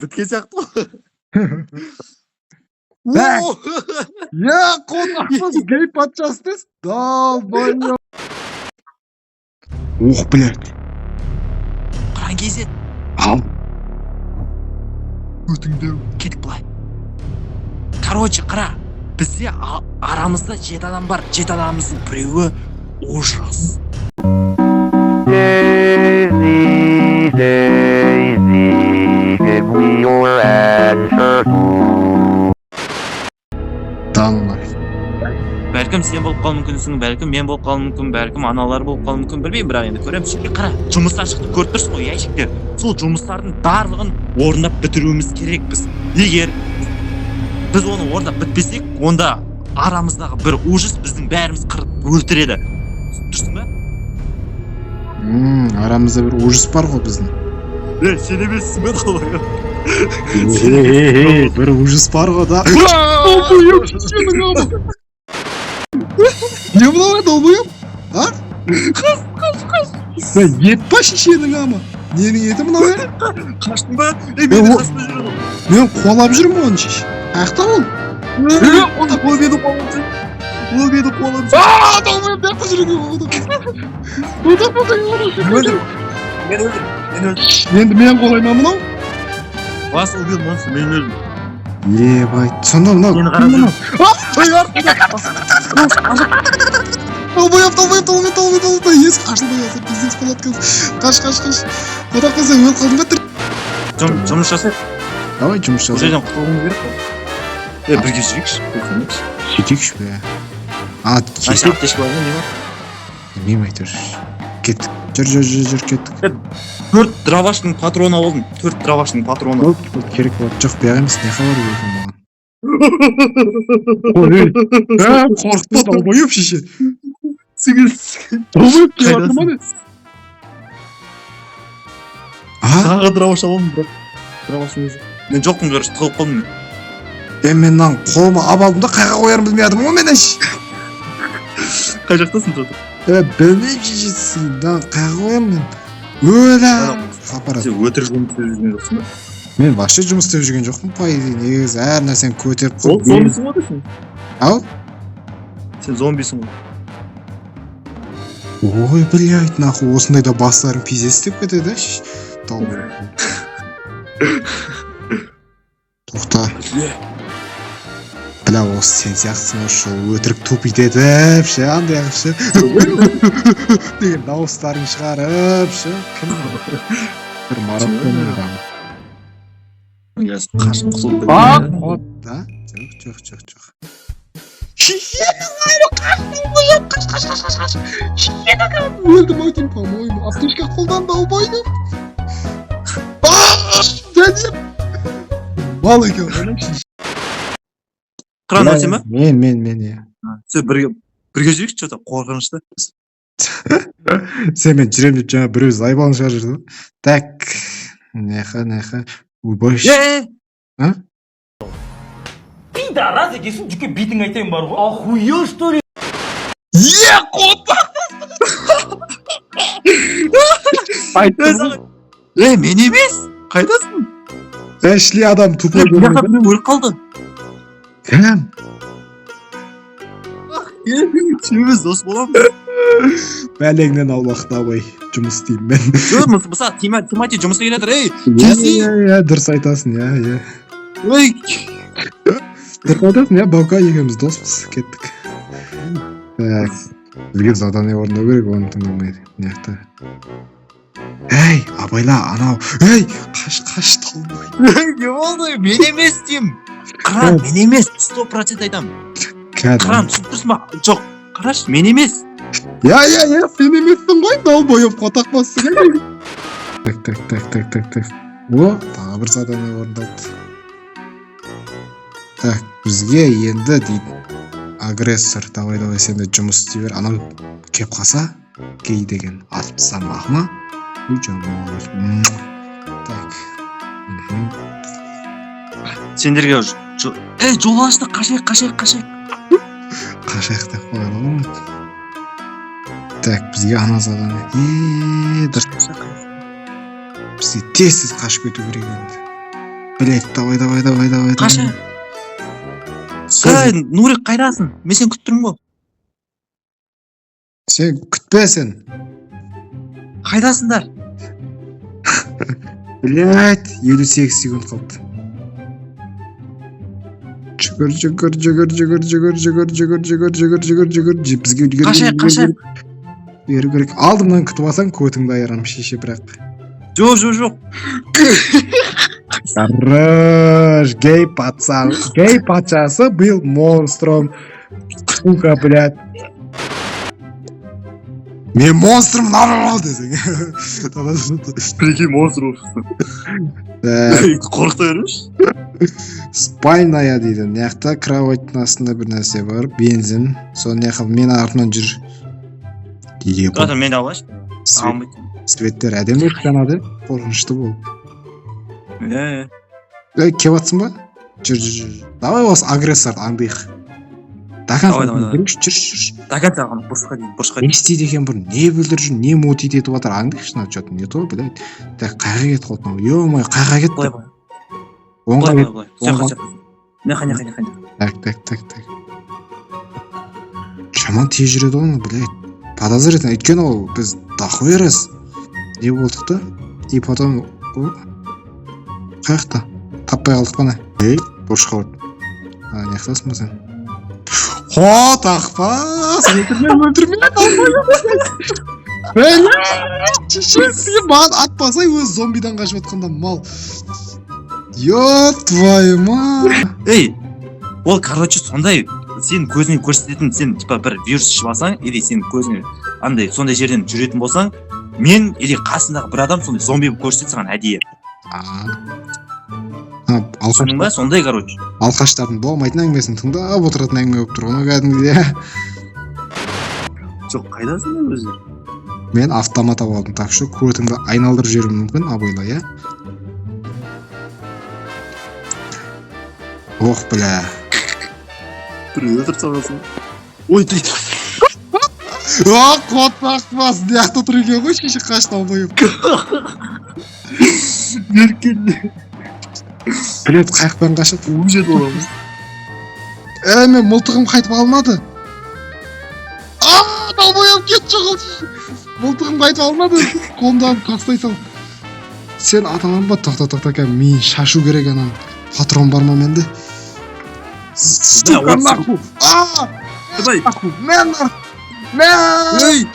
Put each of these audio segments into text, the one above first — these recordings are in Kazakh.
Біткен сияқты ғой. Я қонақпыз гей подчастыз. Долбоёб. Ух, блядь. Қыран кезет. Ал. Өтіңдеу. Кетік былай. Короче, қыра. Бізде арамызда 7 адам бар. 7 адамымыздың біреуі ужас. Бәлкім сен болып қалуы мүмкінсің, бәлкім мен болып қалуы мүмкін, бәлкім аналар болып қалуы мүмкін, білмеймін, бірақ енді көреміз. Қара, жұмыстан шықты, көріп тұрсың ғой, яйшіктер. Сол жұмыстардың барлығын орындап бітіруіміз керек біз. Егер біз оны орындап бітпесек, онда арамыздағы бір ужас біздің бәріміз қырып өлтіреді. Тұрсың ба? Арамызда бір ужас бар ғой біздің. Сен емессің бе долбоёб? Бір ужас бар ғой да. Не мынау долбоёб? А? Қаш. Ет па шешенің ama? Ненің еті мынау? Қаштың ба? Мені қасында жүреді. Мен қуалап жүрмін оны шеш. Қаяқта ол? Ол мені қуалап жүр. Долбоёб, бияқта жүрген Мен өлдім. Енді мен қолаймын мынау? Бас убил монстр, мен өлдім. Ебай, сонда мынау Сені қарап жүрмін. Долбоёб, есі қашылмай қалса пиздец болады қазір. Қаш. Құдақ болса өліп қалдың ба? Жұмыс жасайық. Давай жұмыс Бұл жасайық. жерден құтылуымыз керек қой. Бірге жүрейікші. Сөйтейікші бе? Қанша аптешкі бар ма, не бар? Білмеймін әйтеуір. Кеттік. Жүр, кеттік. 4 дровашның патроны алдым. 4 дровашның патроны. Ол керек болады. Жоқ, бияқ емес, не хабар екен маған. Ой, қорқытпа долбоёб шеше. Долбоёб келіп жатыр ма не? Тағы дроваш аламын, бірақ дровашың өзі. Мен жоқпын, короче, тығылып қалдым мен. Мен мынаны қолыма алып алдым да қайға қоярым білмей жатырмын ғой мен әш. Қай жақтасың тұрды? Білмеймін шешесің, қайға қоямын мен. Өлә. Апарат. Сен өтірік жұмыс істеп жүрген жоқсың ба? Мен вообще жұмыс істеп жүрген жоқпын, по идее. Негізі әр нәрсені көтеріп Ол зомбисің ғой сен? Ау? Сен зомбисің ғой. Ой, блядь, нахуй, осындайда бастарын пиздец істеп кетеді, шеш. Тоқта. Бля, осы сен сияқтысың осы өтірік тупит етіп, ше, андай қып, ше. Деген дауыстарын шығарып, ше. Кім? Бір марафон адам. Қашып құтылды. Да? Жоқ. Өлдім өтім, по-моему. Аптечка қолданды, албайды. Дәдеп. Мал екен, ғана шеш. Қыран өте ма? Мен, е. Сен бірге жүрейікші, что-то қорқынышты. Сен мен жүрем деп жаңа біреу зайбалың шығар жүрді. Так. Неха. Убойш. А? Пидорас екенсің, жүке бетің айтайын бар ғой. Охуел, что ли? Қот! Айттым. Мен емес. Қайдасың? Әшли адам тупой көрінеді. Мен өліп қалды. Кәм? Сүйіміз дос боламыз. Бәлеңнен аулақта бай. Жұмыс істеймін мен. Мысалы, Тимати жұмысқа келедір, келсей. Дұрыс айтасың, Ой. Дұрыс айтасың, Баука екеуміз доспыз, кеттік. Так, бізге задание орындау керек, оны тыңдамайды. Неяқты. Әй, абайла, анау. Әй, қаш талмай. Не болды? Мен емес деймін. Қыран, мен емес, 100% айтам. Қыран, түсіп тұрсың ба? Жоқ, қараш, мен емес. Я, сен емессің ғой, долбоёб қотақ бассың. Так. О, тағы бір задание орындалды. Так, бізге енді дейді агрессор, давай сен де жұмыс істей бер. Анау кеп қалса, гей деген атып тастамақ ма? Үй жаман. Так. Сендерге жол ашты, қашайық. Қашайық деп қойған. Так, бізге ана задание. Дұрыс. Бізде тез қашып кету керек енді. Блять, давай. Қаша? Ей, Нурик қайдасың? Мен сені күтіп тұрмын ғой. Сен күтпесін. Қайдасыңдар? Блять, 58 секунд қалды. Жүгір. Бізге Қаша. Үйрі керек. Алдымнан күтіп алсаң, көтіңді айырам шеше бірақ. Жоқ. Хорош, гей пацан. Гей пацасы был монстром. Сука, блядь. Мен монстрмын, ау десең. Прикинь, монстр болыпсың. Қорқыта бермеш? Спальная дейді. Мына кроваттың астында бір нәрсе бар, бензин. Соны не қыл, мен артынан жүр. Қазір мен алайыншы. Светтер әдемі жанады, қорқынышты бол. Кеп атсың ба? Жүр. Давай осы агрессорды аңдайық. Давай. Жүр. Даган саған бұрышқа дейін. Не істейді екен бұр, не бүлдір жүр, не мутит етіп атыр, аңдайықшы на что-то, не то, блядь. Так, қайға кет қолтын, ё-май, қайға кет. Былай. Оңға кет. Сяқа. Неқа. Так. Жаман тез жүреді оны, блядь. Подозрительно, өйткені ол біз дохуя раз не болдық та, и потом қаяқта таппай қалдық қана. Ей, бұрышқа өт. Не қыласың ба сен? Хо, тақпас! Өлтірме! Шешесі, маған атпасай өз зомбидан қашып атқанда мал. Ёп, твою мать! Ей, ол, короче, сондай, сен көзіңе көрсететін, сен типа бір вирус ішіп алсаң, или сен көзіңе андай сондай жерден жүретін болсаң, мен или қасындағы бір адам сондай зомби болып көрсетеді саған әдейі. Түсіндің ба? Сондай, короче. Алқаштардың болмайтын әңгімесін тыңдап отыратын әңгіме болып тұр, оны кәдімгідей. Жоқ, қайдасың ба өзі? Мен автомат алдым, так что көтіңді айналдырып жіберуім мүмкін, абайла, я? Ох, бля. Бір өлтір сағасың. Ой, ты. Қот тақпас, неяқта тұр екен ғой, шеше қашты алмайып. Еркелі. Білет, қайықпен қашып. Өжет оламыз. Мен мылтығым қайтып алынады. Далбайым кетші қыл. Мылтығым қайтып алынады. Қолымдан тастай сал. Сен аталан ба? Тоқта, мен шашу керек анан. Патрон бар ма менде? Сука, наху. Давай. Мен. Ей.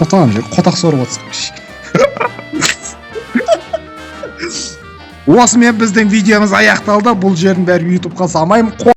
Қотақ сорып атсың. Осымен біздің видеомыз аяқталды. Бұл жерін бәрі YouTube'ға салмаймын.